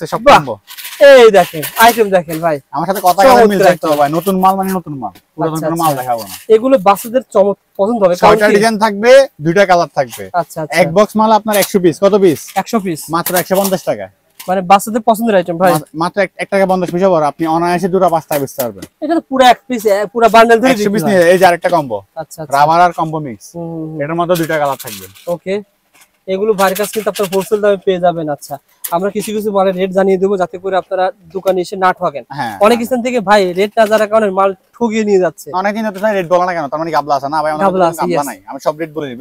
বক্সে সব কম্বো। এই দেখেন আইটেম দেখেন ভাই, আমার সাথে কথা মিল থাকতো ভাই, নতুন মাল মানে নতুন মাল, পুরাতন কোনো মাল দেখাবো না। এগুলো বাচ্চাদের পছন্দ হবে, ছয়টা ডিজাইন থাকবে, দুইটা কালার থাকবে। আচ্ছা আচ্ছা, এক বক্স মাল আপনার 100 পিস, কত পিস? 100 পিস, মাত্র 150 টাকা। মানে বাচ্চাদের পছন্দের আইটেম ভাই, মাত্র 1 টাকা 50 পয়সা বড়, আপনি অনায়াসে দুটো 5 টাকা বেচতে পারবেন। এটা তো পুরো এক পিস, পুরো বান্ডেল ধরে 100 পিস নিয়ে এই যে আরেকটা কম্বো। আচ্ছা আচ্ছা, রাবার আর কম্বো মিক্স, এটার মধ্যে দুইটা কালার থাকবে। ওকে, এগুলো ভাইয়ের কাছে কিন্তু আপনারা হোলসেল দামে পেয়ে যাবেন। আচ্ছা, আমরা কিছু কিছু মালের রেট জানিয়ে দেবো যাতে করে আপনারা দোকানে এসে না ঠকেন। অনেক স্থান থেকে ভাই রেট না জানার কারণে মাল ঠকিয়ে নিয়ে যাচ্ছে। অনেকদিন তো রেট বলা না কেন, তার মানে গাবলা আছে না ভাই? আমাদের গাবলা নাই, আমি সব রেট বলে দিই।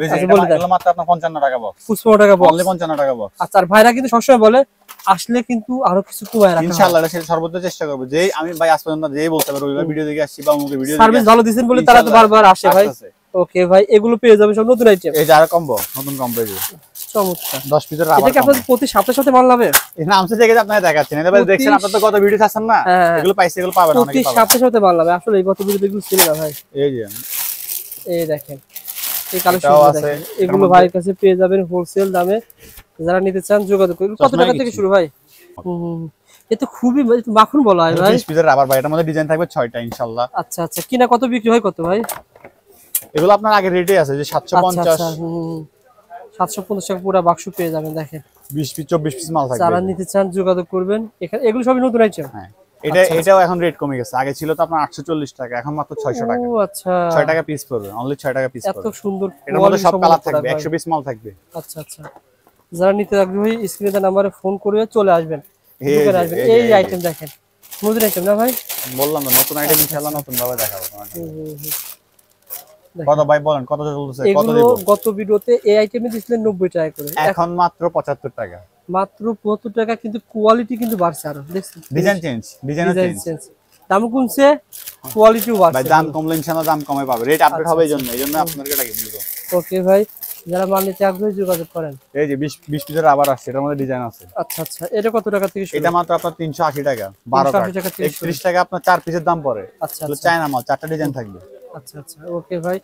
এটা মাত্র আপনার 55 টাকা বক্স, 55 টাকা বক্স, অনলি 55 টাকা বক্স। আচ্ছা, আর ভাইরা কিন্তু সবসময় বলে আসলে কিন্তু আরো কিছু কমায় রাখা ইনশাআল্লাহ, এটা সর্বোচ্চ চেষ্টা করব। যে আমি ভাই আজ পর্যন্ত যেই বলতে পারবো ওই ভিডিও দেখে আসছি বা মুখে ভিডিও সার্ভিস ভালো দিবেন বলে তারা তো বারবার আসে ভাই। ওকে ভাই, এগুলো পেয়ে যাবেন সব নতুন আইটেম। এই যে আর কম্বো, নতুন কম্বো, এই যে চমৎকার 10 পিসের রাবার। এটা কি আপনাদের প্রতি সপ্তাহে সাথে মাল হবে? এখানে আমসে থেকে আপনারা দেখাচ্ছেন, এটা ভাই দেখছেন, আপনারা তো কত ভিডিও আছেন না, এগুলো পাইছে, এগুলো পাবেন, অনেক পাবেন। প্রতি সপ্তাহে সাথে মাল হবে, আসলে এই কত ভিডিও এগুলো ছিল না ভাই। এই যে এই দেখেন, এই কালেকশন দেখেন, এগুলো ভাইয়ের কাছে পেয়ে যাবেন হোলসেল দামে। যারা নিতে চান যোগাযোগ করুন। কত টাকা থেকে শুরু ভাই? এটা খুবই মাখন বলা হয় ভাই। 30 পিসের রাবার ভাই, এটার মধ্যে ডিজাইন থাকবে 6টা ইনশাআল্লাহ। আচ্ছা আচ্ছা, কিনা কত বিক্রি হয় কত ভাই? এগুলো আপনার আগে রেটে আছে যে 750, 750 টাকা পুরো বাক্স পেয়ে যাবেন। দেখেন 20 পিস 24 পিস মাল থাকবে। যারা নিতে চান যোগাযোগ করবেন। এখানে এগুলো সবই নতুন আইটেম। হ্যাঁ, এটাও এখন রেট কমে গেছে, আগে ছিল তো আপনার 840 টাকা, এখন মাত্র 600 টাকা। ও আচ্ছা, 6 টাকা পিস পড়বে, অনলি 6 টাকা পিস পড়বে। এত সুন্দর, এর মধ্যে সব কালার থাকবে, 100 পিস মাল থাকবে। আচ্ছা আচ্ছা, যারা নিতে আগ্রহী স্ক্রিনে দেওয়া নম্বরে ফোন করে চলে আসবেন, দোকানে আসবেন। এই আইটেম দেখেন, নতুন আইটেম না ভাই? বললাম না নতুন আইটেম, ইনশাআল্লাহ নতুন ভাবে দেখাবো। কত ভাই বলেন, কত চলতেছে? কত দেব? গত ভিডিওতে এই আইটেমে দিছিলেন 90 টাকা করে, এখন মাত্র 75 টাকা। মাত্র 75 টাকা, কিন্তু কোয়ালিটি কিন্তু বাড়ছে আরো। দেখছেন ডিজাইন চেঞ্জ, ডিজাইন চেঞ্জ, দাম কমছে, কোয়ালিটিও বাড়ছে ভাই। দাম কমলে ইনশাআল্লাহ দাম কমে পাবে, রেট আপডেট হবে এইজন্য আপনাদেরকে ডাকি দিল। ওকে ভাই, যারা মাল নিতে আগ্রহী যোগাযোগ করেন। এই যে 20 পিসের রাবার আছে, এটার মধ্যে ডিজাইন আছে। আচ্ছা আচ্ছা, এটা কত টাকা থেকে শুরু? এটা মাত্র আপনার 380 টাকা, 12 টাকা, 31 টাকা আপনার 4 পিসের দাম পড়ে। আচ্ছা আচ্ছা, চায়না মাল, 4টা ডিজাইন থাকবে। আচ্ছা আচ্ছা, ওকে ভাই।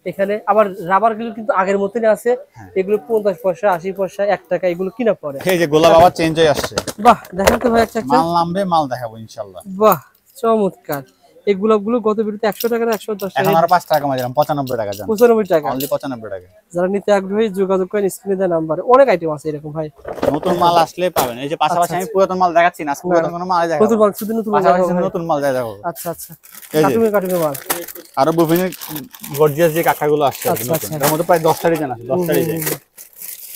এখানে আবার রাবার গুলো কিন্তু আগের মতনই আছে, এগুলো 50 পয়সা, 80 পয়সা, 1 টাকা এগুলো কিনা পড়ে। এই যে গোলাপ আবার চেঞ্জ হয়ে আসছে। বাহ, দেখেন তো ভাই, একটা মাল নামবে, মাল দেখাবো ইনশাআল্লাহ। বাহ, চমৎকার। এই গোলাপগুলো গত ভিডিওতে 100 টাকা না 110 টাকা, এখন আর 5 টাকা কমে দিলাম, 95 টাকা জান, 95 টাকা, অনলি 95 টাকা। যারা নিতে আগ্রহী যোগাযোগ করেন স্ক্রিনে দেওয়া নম্বরে। অনেক আইটেম আছে এরকম ভাই, নতুন মাল আসলে পাবেন। এই যে পাশাপাশি আমি পুরাতন মাল দেখাচ্ছি না, পুরাতন কোনো মাল দেখাবো, নতুন মাল শুধু নতুন মাল পাশাপাশি নতুন মাল দেখাবো। আচ্ছা আচ্ছা, কাটুমে মাল, আরো বিভিন্ন গর্জিয়াস যে কাঁথাগুলো আসছে, এর মধ্যে প্রায় 10টা ডিজাইন আছে, 10টা ডিজাইন।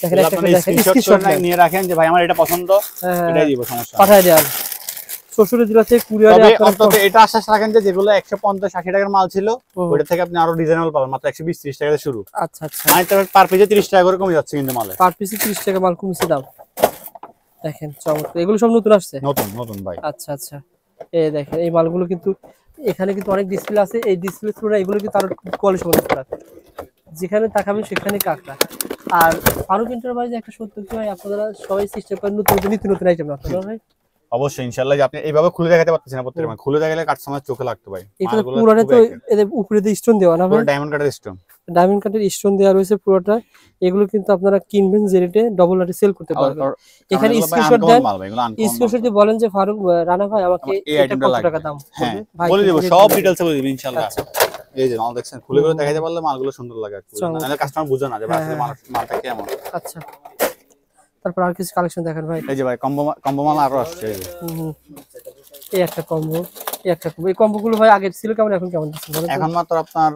দেখেন একটা স্ক্রিনশট নিয়ে রাখেন যে ভাই আমার এটা পছন্দ, এটাই দিব, সমস্যা পাঠায় দেন। শ্বশুরের জেলাতে কুরিয়ারে আপনারা অন্তত এটা আশ্বাস রাখেন যে যেগুলো 150-80 টাকার মাল ছিল ওইটা থেকে আপনি আরো রিজনেবল পাবেন, মাত্র 120-30 টাকা থেকে শুরু। আচ্ছা আচ্ছা, মানে তার পার পিসে 30 টাকা করে কমে যাচ্ছে কিন্তু মালে, পার পিসে 30 টাকা মাল কমছে দাম। দেখেন চমৎকার, এগুলো সব নতুন আসছে, নতুন ভাই। আচ্ছা আচ্ছা, এই দেখেন এই মালগুলো কিন্তু এখানে কিন্তু অনেক ডিসপ্লে আছে, এই ডিসপ্লে তুলনায় এগুলো কিন্তু আরো কোয়ালিটি ভালো করা, যেখানে তাকাবেন সেখানে কাঁকড়া। আর ফারুক এন্টারপ্রাইজে একটা সত্য কি ভাই, আপনারা সবাই চেষ্টা করেন নতুন নতুন আইটেম রাখতে ভাই। অবশ্যই ইনশাআল্লাহ, যে আপনি এইভাবে খুলে দেখাতে পারতেছেন না প্রত্যেকটা, খুলে দেখালে কাস্টমার চোখে লাগতো ভাই। এটা পুরোটা তো এদের উপরে দিয়ে স্টোন দেওয়া না ভাই, পুরো ডায়মন্ড কাটের স্টোন, ডায়মন্ড কাটের স্টোন দেওয়া রয়েছে পুরোটা। এগুলো কিন্তু আপনারা কিনবেন যে রেটে, ডবল রেটে সেল করতে পারবেন। এখানে স্ক্রিনশট দেন, স্ক্রিনশট দিয়ে বলেন যে ফারুক রানা ভাই আমাকে এটা কত টাকা দাম পড়বে, ভাই বলে দেব, সব ডিটেইলসে বলে দেব ইনশাআল্লাহ। এই যে মাল দেখছেন, খুলে করে দেখাইতে পারলে মালগুলো সুন্দর লাগে, নাহলে কাস্টমার বুঝে না যে আসলে মালটা কেমন। আচ্ছা, তারপর আর কিছু কালেকশন দেখেন ভাই। এই যে ভাই কম্বো মাল আরো আসছে, এই যে এই একটা কম্বো, এই একটা কম্বো। এই কম্বোগুলো ভাই আগে ছিল কেমন, এখন কেমন দিচ্ছেন? এখন মাত্র আপনার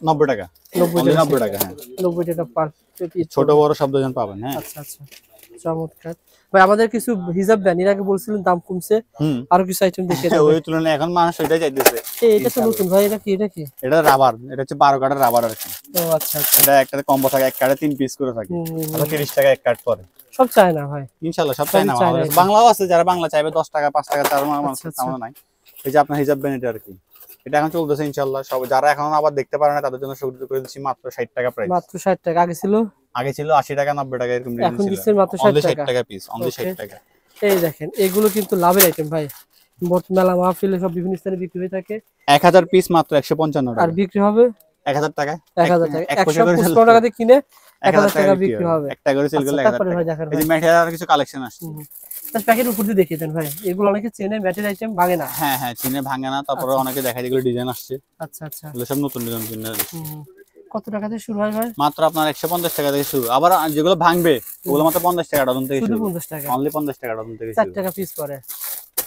90 টাকা, 90 টাকা, হ্যাঁ 90 টাকা পার পিস, ছোট বড় সব দুজন পাবেন। হ্যাঁ আচ্ছা আচ্ছা, চমৎকার ভাই। আমাদের কিছু হিসাব দেন, এর আগে বলছিলেন দাম কমছে, আরো কিছু আইটেম দেখিয়ে দেন। ওই তুলনায় এখন মানুষ ওইটাই চাইতেছে। এটা তো নতুন ভাই, এটা কি? এটা রাবার, এটা হচ্ছে 12 কাটার রাবার আর কি। ও আচ্ছা আচ্ছা, এটা একটা কম্বো থাকে, এক কাটে 3 পিস করে থাকে, আর 30 টাকা এক কাট পড়ে। সব চায় না ভাই ইনশাআল্লাহ, সব চায় না, বাংলাও আছে, যারা বাংলা চাইবে 10 টাকা 5 টাকা তার মানে নাই। এই যে আপনার হিসাব বেন, এটা আর কি, এটা এখন চলতেছে ইনশাআল্লাহ। সব যারা এখন আবার দেখতে পারে না তাদের জন্য সুবিধা করে দিচ্ছি, মাত্র 60 টাকা প্রাইস, মাত্র 60 টাকা। আগে ছিল 80 টাকা 90 টাকা এরকম রেঞ্জ ছিল, এখন দিচ্ছেন মাত্র 60 টাকা পিস, অনলি 60 টাকা। এই দেখেন এগুলো কিন্তু লাভের আইটেম ভাই, মেলা মাহফিলে সব বিভিন্ন স্থানে বিক্রি হয়ে থাকে। 1000 পিস মাত্র 155 টাকা, আর বিক্রি হবে 1000 টাকা, 1000 টাকা, 155 টাকা দিয়ে কিনে 1000 টাকা বিক্রি হবে। একটা করে সেল করলে 1000 তারপরে ভাই টাকা। দেখেন এই যে ম্যাটেরিয়াল কিছু কালেকশন আসছে। তার প্যাকেট উপর দিয়ে দেখিয়ে দেন ভাই, এগুলো অনেকে চেনে ম্যাটেরিয়াল আইটেম ভাঙে না। হ্যাঁ হ্যাঁ চিনে ভাঙে না, তারপরে অনেকে দেখায় যেগুলো ডিজাইন আসছে। আচ্ছা আচ্ছা, এগুলো সব নতুন ডিজাইন কিনে। কত টাকা থেকে শুরু হয় ভাই? মাত্র আপনার 150 টাকা থেকে শুরু, আবার যেগুলো ভাঙবে ওগুলো মাত্র 50 টাকা ডজন থেকে শুরু। 50 টাকা, অনলি 50 টাকা ডজন থেকে 4 শুরু। টাকা পিস করে।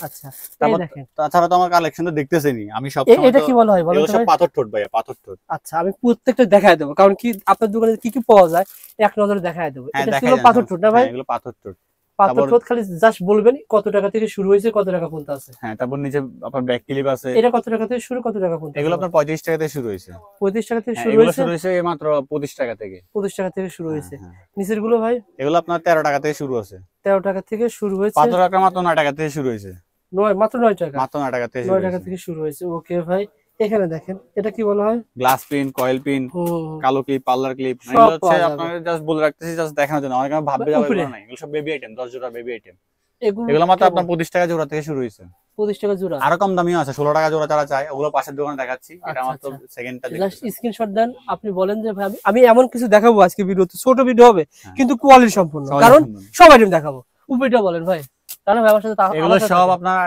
আচ্ছা এই দেখেন, তাছাড়া তো আমার কালেকশন তো দেখতেছেনই আমি সব। এটা কি বলা হয় বলো তো সব ভাই? পাথর ঠোঁট ভাইয়া, পাথর ঠোঁট। আচ্ছা আমি প্রত্যেকটা দেখায় দেবো, কারণ কি আপনার দোকানে কি কি পাওয়া যায় এক নজরে দেখায় দেবো। এটা ছিল পাথর ঠোঁট না ভাই? এগুলো পাথর ঠোঁট। পাথর ঠোঁট খালি জাস্ট বলবেন কত টাকা থেকে শুরু হয়েছে, কত টাকা পর্যন্ত আছে। হ্যাঁ তারপর নিচে আপনার ব্যাক ক্লিপ আছে। এটা কত টাকা থেকে শুরু, কত টাকা পর্যন্ত? এগুলো আপনার 35 টাকা থেকে শুরু হয়েছে। 35 টাকা থেকে শুরু এগুলো হয়েছে? শুরু হয়েছে মাত্র 25 টাকা থেকে। 25 টাকা থেকে শুরু হয়েছে। নিচের গুলো ভাই? এগুলো আপনার 13 টাকা থেকে শুরু আছে। 13 টাকা থেকে শুরু হয়েছে। পাথর টাকা মাত্র 9 টাকা থেকে শুরু হয়েছে। 9 মাত্র 9 টাকা? মাত্র 9 টাকা থেকে 9 টাকা থেকে শুরু হয়েছে। ওকে ভাই, এখানে দেখেন এটা কি বলা হয়? গ্লাস পিন, কয়েল পিন, কালো ক্লিপ, পার্লার ক্লিপ। সব এগুলো হচ্ছে পাওয়া যাবে। আপনাদের জাস্ট বলে রাখতেছি, জাস্ট দেখানোর জন্য। অনেকে ভাববে যে এগুলো নাই, এগুলো সব বেবি আইটেম, 10 জোড়া বেবি আইটেম। এগুলো মাত্র আপনার 25 টাকা জোড়া থেকে শুরু হয়েছে। 25 টাকা জোড়া? আরো কম দামিও আছে, 16 টাকা জোড়া যারা চায় ওগুলো পাশের দোকানে দেখাচ্ছি। এটা আচ্ছা, মাত্র সেকেন্ডটা জাস্ট স্ক্রিনশট দেন, আপনি বলেন যে ভাই আমি এমন কিছু দেখাবো আজকে ভিডিওতে, ছোট ভিডিও হবে কিন্তু কোয়ালিটি সম্পূর্ণ, কারণ সব আইটেম দেখাবো। উপরেটা বলেন ভাই, কারণ আমার সাথে এগুলো সব আপনার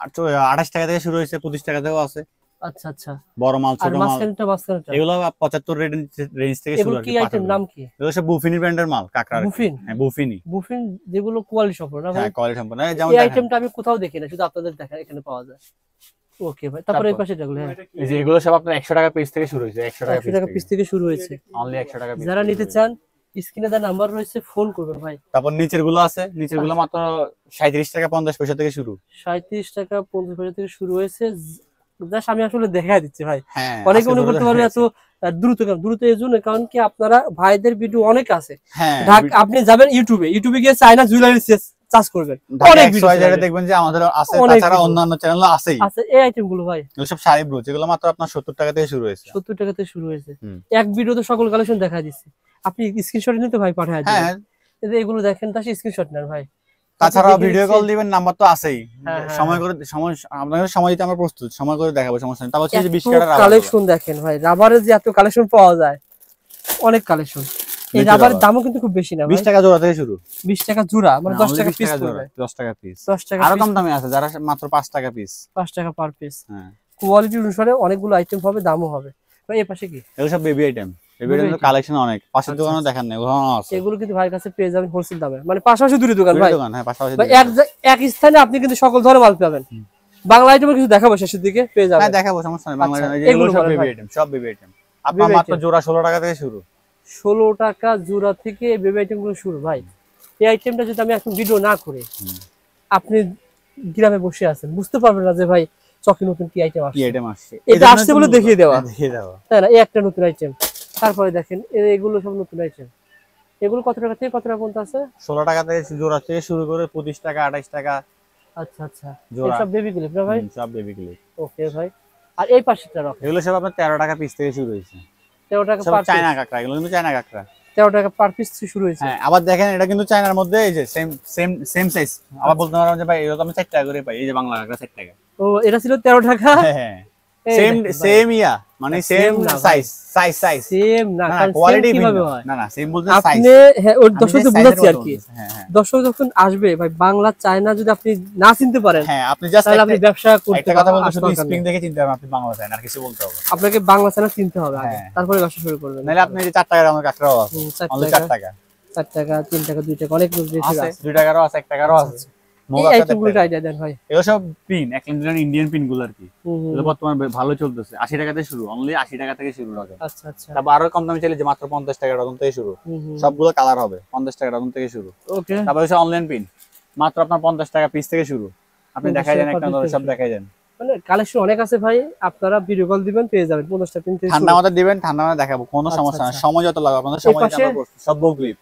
28 টাকা থেকে শুরু হয়েছে, 25 টাকা থেকেও আছে। আচ্ছা আচ্ছা, বড় মাল, ছোট মাল। এগুলো 75 রেঞ্জ থেকে শুরু। এগুলো কি আইটেম, নাম কি? এগুলো সব বুফিনি ব্র্যান্ডের মাল, কাকড়া। বুফিন? হ্যাঁ বুফিনি। বুফিন যেগুলো কোয়ালিটি সম্পূর্ণ না ভাই? হ্যাঁ কোয়ালিটি সম্পূর্ণ। যেমন এই আইটেমটা আমি কোথাও দেখি না, শুধু আপনাদের দেখা এখানে পাওয়া যায়। ওকে ভাই, তারপরে এই পাশে যেগুলো, হ্যাঁ এই যে এগুলো সব আপনার 100 টাকা পিস থেকে শুরু হয়েছে। 100 টাকা পিস থেকে শুরু হয়েছে। অনলি 100 টাকা পিস। যারা নিতে চান স্ক্রিনে দেওয়া নাম্বার রয়েছে, ফোন করবেন ভাই। তারপর নিচের গুলো আছে, নিচের গুলো মাত্র 37 টাকা 50 পয়সা থেকে শুরু। 37 টাকা 50 পয়সা থেকে শুরু হয়েছে। জাস্ট আমি আসলে দেখাই দিচ্ছি ভাই। হ্যাঁ অনেকে মনে করতে পারবে এত দ্রুত এই জন্য, কারণ কি আপনারা ভাইদের ভিডিও অনেক আছে। হ্যাঁ আপনি যাবেন ইউটিউবে গিয়ে চায়না জুয়েলারি চার্জ করবেন, অনেক ভিডিও দেখবেন যে আমাদের আছে, তাছাড়া অন্যান্য চ্যানেলও আছেই আছে। এই আইটেম গুলো ভাই, এগুলো সব শাড়ি ব্রোচ, এগুলো মাত্র আপনার 70 টাকা থেকে শুরু হয়েছে। 70 টাকা থেকে শুরু হয়েছে। এক ভিডিওতে সকল কালেকশন দেখা দিচ্ছি, আপনি স্ক্রিনশট নিতে ভাই পাঠায় দিবেন। হ্যাঁ এগুলো দেখেন, তার স্ক্রিনশট নেন ভাই। তাছাড়া ভিডিও কল দিবেন, নাম্বার তো আছেই। সময় করে আপনাদের সময় দিতে আমরা প্রস্তুত, সময় করে দেখাবো, সমস্যা নেই। তারপর হচ্ছে 20 টাকা কালেকশন দেখেন ভাই, রাবারের যে এত কালেকশন পাওয়া যায়, অনেক কালেকশন। এই রাবারের দামও কিন্তু খুব বেশি না ভাই, 20 টাকা জোড়া থেকে শুরু। 20 টাকা জোড়া, মানে 10 টাকা পিস পড়বে। 10 টাকা পিস। 10 টাকা আরো কম দামে আছে যারা মাত্র 5 টাকা পিস। 5 টাকা পার পিস। হ্যাঁ কোয়ালিটি অনুসারে অনেকগুলো আইটেম হবে, দামও হবে ভাই। এই পাশে কি? এগুলো সব বেবি আইটেম। বেবি আইটেমের কালেকশন অনেক, পাশের দোকানে দেখান না, ওখানে আছে। এগুলো কিন্তু ভাইয়ের কাছে পেয়ে যাবেন হোলসেল দামে, মানে পাশাপাশি দুটো দোকান ভাই। হ্যাঁ পাশাপাশি এক স্থানে আপনি কিন্তু সকল ধরনের মাল পাবেন। বাংলা আইটেমের কিছু দেখাবো শেষের দিকে, পেয়ে যাবেন। হ্যাঁ দেখাবো, সমস্যা নেই। বাংলা এগুলো সব বেবি আইটেম, সব বেবি আইটেম। আপনার মাত্র জোড়া 16 টাকা থেকে শুরু। 16 টাকা জোড়া থেকে বেবি আইটেম গুলো শুরু ভাই। এই আইটেমটা যদি আমি এখন ভিডিও না করে, আপনি গ্রামে বসে আছেন, বুঝতে পারবেন না যে ভাই চকি নতুন কি আইটেম আসছে। এটা আসছে বলে দেখিয়ে দেওয়া, তাই না? এই একটা নতুন আইটেম। তারপরে দেখেন এগুলো সব নতুন আইটেম। এগুলো কত টাকা থেকে কত টাকা পর্যন্ত আছে? 16 টাকা থেকে জোড়া থেকে শুরু করে 25 টাকা 28 টাকা। আচ্ছা আচ্ছা, সব বেবি ক্লিপ না ভাই? সব বেবি ক্লিপ। ওকে ভাই। আর এই পাশেটা রাখো, এগুলো সব আপনার 13 টাকা পিস থেকে শুরু হয়েছে। 13 টাকা পার পিস। চায়না কাকড়া, এগুলো কিন্তু চায়না কাকড়া। 13 টাকা পার পিস শুরু হয়েছে। হ্যাঁ আবার দেখেন এটা কিন্তু চায়নার মধ্যে, এই যে সেম সাইজ। আবার বলতে পারো যে ভাই এগুলো আমি 4 টাকা করে পাই, এই যে বাংলা কাকড়া 4 টাকা। ও এটা ছিল 13 টাকা। হ্যাঁ সেম ইয়া, মানে সেম সাইজ সেম না, কারণ কোয়ালিটি কিভাবে হয়? না সেম বলতে সাইজ। আপনি হ্যাঁ ওর দর্শকদের বোঝাচ্ছি আর কি। দর্শক যখন আসবে ভাই, বাংলা চায়না যদি আপনি না চিনতে পারেন, হ্যাঁ আপনি জাস্ট তাহলে আপনি ব্যবসা করতে একটা কথা বলতে শুধু স্প্রিং দেখে চিনতে হবে, আপনি বাংলা চায়না আর কিছু বলতে হবে। আপনাকে বাংলা চায়না চিনতে হবে আগে, তারপরে ব্যবসা শুরু করবেন। নাহলে আপনি যে 4 টাকার আমার কাকড়াও আছে, অনলি 4 টাকা। 4 টাকা 3 টাকা 2 টাকা অনেক বেশি আছে। 2 টাকারও আছে, 1 টাকারও আছে। এই আইটেমগুলো আইডিয়া দেন ভাই। এগুলো সব পিন, ইন্ডিয়ান পিন গুলো আর কি। এগুলো বর্তমানে ভালো চলতেছে। 80 টাকা থেকে শুরু, অনলি 80 টাকা থেকে শুরু হবে। আচ্ছা আচ্ছা, তারপর আরো কম দামে চাইলে যে মাত্র 50 টাকা ডজন থেকে শুরু। সবগুলো কালার হবে, 50 টাকা ডজন থেকে শুরু। ওকে। তারপর হচ্ছে অনলাইন পিন, মাত্র আপনার 50 টাকা পিস থেকে শুরু। আপনি দেখাই দেন একটা ধরে সব দেখাই দেন। মানে কালেকশন অনেক আছে ভাই, আপনারা ভিডিও কল দিবেন পেয়ে যাবেন 50 টাকা পিন থেকে। ঠান্ডা মাথা দিবেন, ঠান্ডা মাথা দেখাবো, কোনো সমস্যা না। সময় যত লাগবে আপনাদের সময় দিতে আমরা প্রস্তুত। সব বউ ক্লিপ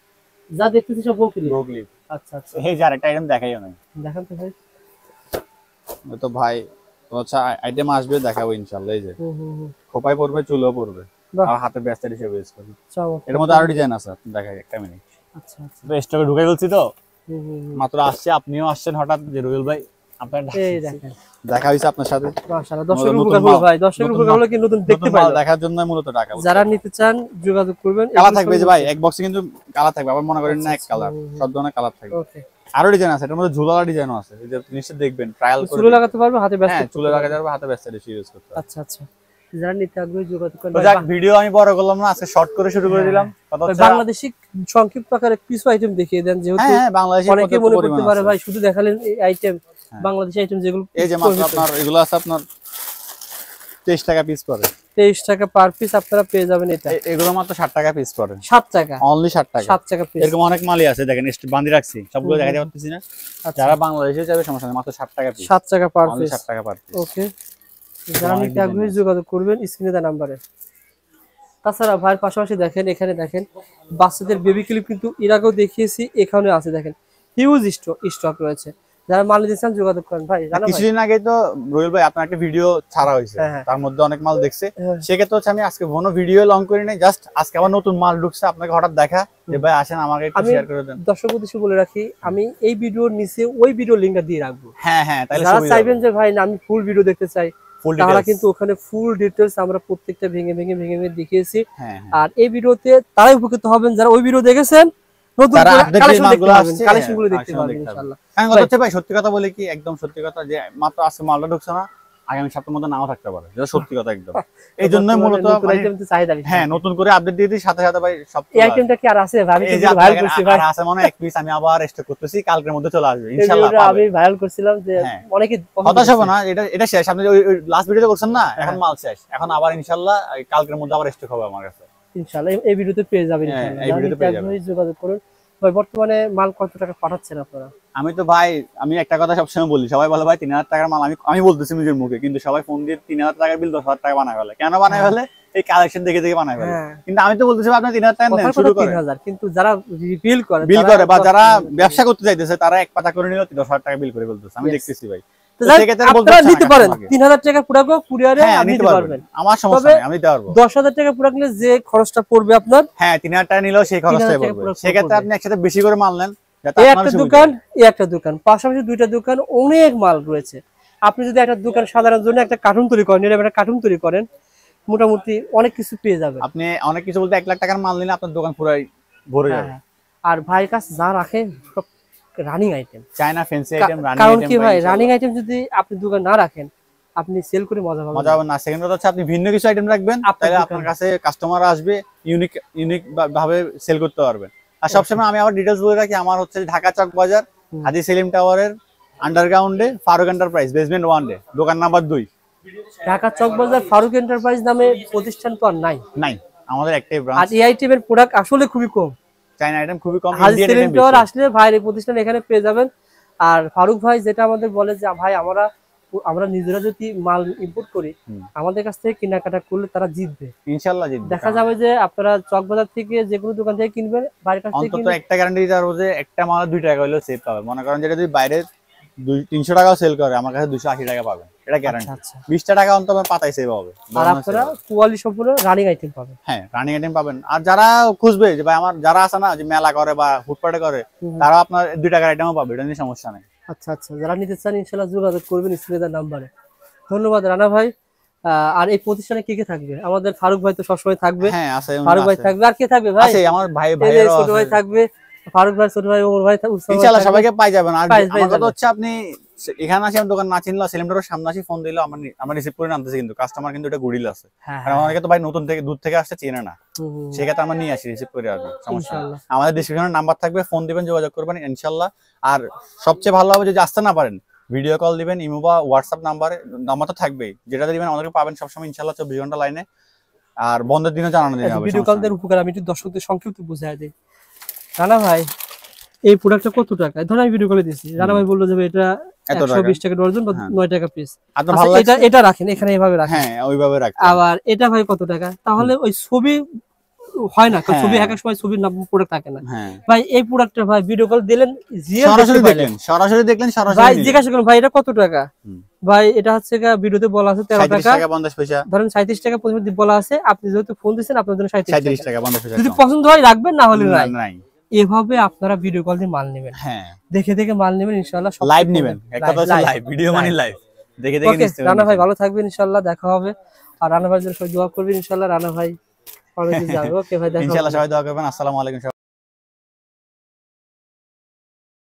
যা দেখতেছি সব বউ ক্লিপ। আচ্ছা আচ্ছা, এই যে আরেকটা আইটেম দেখাইও না, দেখান তো ভাই। তো ভাই আচ্ছা আইটেম আসবে দেখাবো ইনশাআল্লাহ। এই যে খোপায় পড়বে, চুলও পড়বে, আর হাতে ব্যাস্টার হিসেবে ইউজ করবে। এর মধ্যে আরো ডিজাইন আছে, দেখাই একটা মিনিট। আচ্ছা আচ্ছা, তো স্টকে ঢুকাই বলছি তো, মাত্র আসছে, আপনিও আসছেন হঠাৎ যে রুবেল ভাই আপনার এই দেখেন দেখা হইছে আপনার সাথে মাশাআল্লাহ। দর্শকের উপকার হলো ভাই, দর্শকের উপকার হলো কি নতুন দেখতে পাই দেখার জন্য মূলত টাকা। যারা নিতে চান যোগাযোগ করবেন। কালার থাকবে যে ভাই এক বক্সে কিন্তু কালার থাকবে, আবার মনে করেন না এক কালার, সব ধরনের কালার থাকবে। ওকে, আরো ডিজাইন আছে, এটার মধ্যে ঝুলালা ডিজাইনও আছে, এই যে নিশ্চয় দেখবেন ট্রায়াল করে। চুলে লাগাতে পারবে, হাতে ব্যস্ত, হ্যাঁ চুলে লাগাতে পারবে, হাতে ব্যস্ত বেশি ইউজ করতে। আচ্ছা আচ্ছা, যারা নিতে আগ্রহী যোগাযোগ করবেন। তো যাক ভিডিও আমি বড় করলাম না, আজকে শর্ট করে শুরু করে দিলাম। কথা হচ্ছে বাংলাদেশি সংক্ষিপ্ত আকারে কিছু আইটেম দেখিয়ে দেন, যেহেতু হ্যাঁ বাংলাদেশি অনেকে মনে করতে পারে ভাই শুধু দেখালেন এই আইটেম, বাংলাদেশি আইটেম যেগুলো এই যে মাত্র আপনার এগুলো আছে আপনার 23 টাকা পিস পড়ে, 23 টাকা পার পিস আপনারা পেয়ে যাবেন। এটা এগুলো মাত্র 60 টাকা পিস পড়ে, 7 টাকা অনলি 60 টাকা, 7 টাকা পিস। এরকম অনেক মালই আছে, দেখেন স্টক বাঁধি রাখছি, সবগুলো দেখাতে পারতেছি না। যারা বাংলাদেশে যাবে সমস্যা নেই, মাত্র 60 টাকা পিস, 7 টাকা পার অনলি পিস, 60 টাকা পার পিস। ওকে, যারা নিতে আগ্রহী যোগাযোগ করবেন স্ক্রিনে দেওয়া নম্বরে। তাছাড়া ভাইয়ের পাশাপাশি দেখেন, এখানে দেখেন বাচ্চাদের বেবি ক্লিপ কিন্তু এর আগেও দেখিয়েছি, এখানে আছে দেখেন হিউজ স্টক রয়েছে। যারা মাল নিতে চান যোগাযোগ করেন ভাই। কিছুদিন আগে তো রোহিল ভাই আপনার একটা ভিডিও ছাড়া হয়েছে, তার মধ্যে অনেক মাল দেখছে, সেক্ষেত্রে হচ্ছে আমি আজকে কোনো ভিডিও লং করি নাই, জাস্ট আজকে আবার নতুন মাল ঢুকছে, আপনাকে হঠাৎ দেখা যে ভাই আসেন আমাকে একটু শেয়ার করে দেন। দর্শক উদ্দেশ্যে বলে রাখি, আমি এই ভিডিওর নিচে ওই ভিডিও লিংকটা দিয়ে রাখবো। হ্যাঁ হ্যাঁ, তাহলে যারা চাইবেন যে ভাই না আমি ফুল ভিডিও দেখতে চাই, তারা কিন্তু ওখানে ফুল ডিটেইলস আমরা প্রত্যেকটা ভেঙে ভেঙে দেখিয়েছি। আর এই ভিডিওতে তারাই উপকৃত হবেন যারা ওই ভিডিও দেখেছেন, নতুন কালেকশনগুলো দেখতে পারবেন ইনশাআল্লাহ। কারণ কথা হচ্ছে ভাই সত্যি কথা বলি কি, একদম সত্যি কথা, যে মাত্র আজকে মালটা ঢুকছে না, আগামী সপ্তাহের মধ্যে নাও থাকতে পারে, যেটা সত্যি কথা একদম। এই জন্যই মূলত হ্যাঁ নতুন করে আপডেট দিয়ে দিই সাথে সাথে ভাই। সব এই আইটেমটা কি আর আছে ভাই? আমি কিন্তু ভাইরাল করছি ভাই, আছে মনে এক পিস, আমি আবার স্টক করতেছি, কালকের মধ্যে চলে আসবে ইনশাআল্লাহ। আমি ভাইরাল করছিলাম যে অনেকে হতাশ হবে না, এটা শেষ, আপনি ওই লাস্ট ভিডিওতে করছেন না, এখন মাল শেষ, এখন আবার ইনশাআল্লাহ কালকের মধ্যে আবার স্টক হবে আমার কাছে ইনশাআল্লাহ। এই ভিডিওতে পেয়ে যাবেন ইনশাআল্লাহ, এই ভিডিওতে পেয়ে যাবেন, যোগাযোগ করুন ভাই। বর্তমানে মাল কত টাকা পাঠাচ্ছেন আপনারা? আমি তো ভাই আমি একটা কথা সবসময় বলি, সবাই বলে ভাই 3000 টাকার মাল, আমি বলতেছি নিজের মুখে, কিন্তু সবাই ফোন দিয়ে 3000 টাকার বিল 10,000 টাকা বানায় ফেলে। কেন বানায় ফেলে? এই কালেকশন দেখে দেখে বানায় ফেলে। কিন্তু আমি তো বলতেছি আপনি 3000 টাকা নেন, শুরু করেন। 3000, কিন্তু যারা বিল করে বা যারা ব্যবসা করতে চাইতেছে তারা এক পাতা করে নিল 10,000 টাকা বিল করে ফেলতেছে, আমি দেখতেছি ভাই। আপনারা নিতে পারেন 3000 টাকা পুরাকো কুরিয়ারে আপনি নিতে পারবেন, আমার সমস্যা নেই, আমি দিতে পারবো। 10,000 টাকা পুরাকলে যে খরচটা পড়বে আপনার, হ্যাঁ 3000 টাকা নিলেও সেই খরচটাই পড়বে। সেক্ষেত্রে আপনি একসাথে বেশি করে মাল নেন, এই একটা দোকান এই একটা দোকান, পাশাপাশি দুইটা দোকান, অনেক মাল রয়েছে। আপনি যদি একটা দোকান সাধারণ জন্য একটা কার্টুন তৈরি করেন, একটা কার্টুন তৈরি করেন, মোটামুটি অনেক কিছু পেয়ে যাবেন। আপনি অনেক কিছু বলতে 1 লাখ টাকার মাল নিলে আপনার দোকান পুরাই ভরে যাবে। আর ভাইয়ের কাছে যা রাখে সব running item, China fancy item, running item. কারণ কি ভাই, রানিং আইটেম যদি আপনি দোকান না রাখেন, আপনি সেল করে মজা পাবেন না। সেকেন্ড কথা হচ্ছে আপনি ভিন্ন কিছু আইটেম রাখবেন, তাহলে আপনার কাছে কাস্টমার আসবে, ইউনিক ভাবে সেল করতে পারবেন। আর সবসময় আমি আবার ডিটেইলস বলে রাখি, আমার হচ্ছে ঢাকা চক বাজার হাজী সেলিম টাওয়ারের আন্ডারগ্রাউন্ডে ফারুক এন্টারপ্রাইজ বেসমেন্ট 1 এ দোকান নাম্বার 2। ঢাকা চক বাজার ফারুক এন্টারপ্রাইজ নামে প্রতিষ্ঠান তো আর নাই, আমাদের একটাই ব্রাঞ্চ। আর এই আইটেমের প্রোডাক্ট আসলে খুবই কম, চায়না আইটেম খুবই কম, হাজী সেলিম টাওয়ার আসলে ভাইয়ের এই প্রতিষ্ঠান এখানে পেয়ে যাবেন। আর ফারুক ভাই যেটা আমাদের বলে যে ভাই আমরা নিজেরা যদি মাল ইম্পোর্ট করি, আমাদের কাছ থেকে কেনাকাটা করলে তারা জিতবে ইনশাআল্লাহ। দেখা যাবে যে আপনারা চকবাজার থেকে যে কোনো দোকান থেকে কিনবেন, বাইরের কাছ থেকে অন্তত একটা গ্যারান্টি দিতে পারবো যে একটা মাল 2 টাকা হলেও সেভ পাবে। মনে করেন যেটা যদি বাইরে 300 টাকাও সেল করে, আমার কাছে 280 টাকা পাবেন, এটা গ্যারান্টি। 20 টাকা অন্তত পাতায় সেভ হবে। আর আপনারা কোয়ালিটি সম্পূর্ণ রানিং আইটেম পাবেন। হ্যাঁ রানিং আইটেম পাবেন। আর যারা খুঁজবে যে ভাই আমার যারা আছে না যে মেলা করে বা ফুটপাতে করে, তারা আপনার 2 টাকার আইটেমও পাবে, এটা নিয়ে সমস্যা নেই। আচ্ছা আচ্ছা, যারা নিতে চান ইনশাআল্লাহ যোগাযোগ করবেন স্ক্রিনের নাম্বারে। ধন্যবাদ রানা ভাই। আর এই প্রতিষ্ঠানে কে কে থাকবে? আমাদের ফারুক ভাই তো সবসময় থাকবে। হ্যাঁ আছে, ফারুক ভাই থাকবে, আর কে থাকবে ভাই? আছে আমার ছোট ভাই থাকবে, ফারুক ভাই, ছোট ভাই, ওমর ভাই, ইনশাআল্লাহ সবাইকে পাই যাবেন। আর আমার কথা হচ্ছে আপনি এখানে আসি, আমার দোকান না চিনলে সেলিমটার সামনে আসি ফোন দিলে আমরা রিসিভ করে নামতেছি, কিন্তু কাস্টমার কিন্তু এটা গুড়িল আছে, কারণ অনেকে তো ভাই নতুন থেকে দূর থেকে আসছে চেনে না, সেক্ষেত্রে আমরা নিয়ে আসি রিসিভ করে আসবো, সমস্যা নেই। আমাদের ডেসক্রিপশনে নাম্বার থাকবে, ফোন দিবেন, যোগাযোগ করবেন ইনশাআল্লাহ। আর সবচেয়ে ভালো হবে যদি আসতে না পারেন ভিডিও কল দিবেন, ইমো বা হোয়াটসঅ্যাপ নাম্বার তো থাকবেই, যেটা দিবেন আমাদেরকে পাবেন সবসময় ইনশাআল্লাহ 24 ঘন্টা লাইনে। আর বন্ধের দিনও জানানো দিন হবে। ভিডিও কল দের উপকার আমি একটু দর্শকদের সংক্ষিপ্ত বুঝাই দেই। রানা ভাই এই প্রোডাক্টটা কত টাকা? ধর আমি ভিডিও কলে দিছি, রানা ভাই বললো যে এটা 120 টাকা ডজন বা 9 টাকা পিস। এটা রাখেন এখানে, এইভাবে রাখেন। হ্যাঁ ওইভাবে রাখেন। আবার এটা ভাই কত টাকা? তাহলে ওই ছবি হয় না, ছবি এক এক সময় ছবির নাম প্রোডাক্ট থাকে না ভাই। এই প্রোডাক্টটা ভাই ভিডিও কল দিলেন, সরাসরি দেখলেন, সরাসরি ভাই জিজ্ঞাসা করুন ভাই এটা কত টাকা? ভাই এটা হচ্ছে ভিডিওতে বলা আছে 13 টাকা 50 পয়সা, ধরেন 37 টাকা বলা আছে। আপনি যেহেতু ফোন দিচ্ছেন আপনার জন্য 37 টাকা 50 পয়সা। যদি পছন্দ হয় রাখবেন, না হলে নাই। এভাবে আপনারা ভিডিও কল দিয়ে মাল নেবেন, হ্যাঁ দেখে দেখে মাল নেবেন ইনশাআল্লাহ। লাইভ নেবেন, একটা তো হচ্ছে লাইভ, ভিডিও মানে লাইভ, দেখে দেখে নিতে হবে। রানা ভাই ভালো থাকবেন, ইনশাআল্লাহ দেখা হবে। আর রানা ভাইয়ের জন্য সবাই দোয়া করবেন, ইনশাআল্লাহ রানা ভাই পরে যাবে। ওকে ভাই, দেখা হবে ইনশাআল্লাহ, সবাই দোয়া করবেন। আসসালামু আলাইকুম।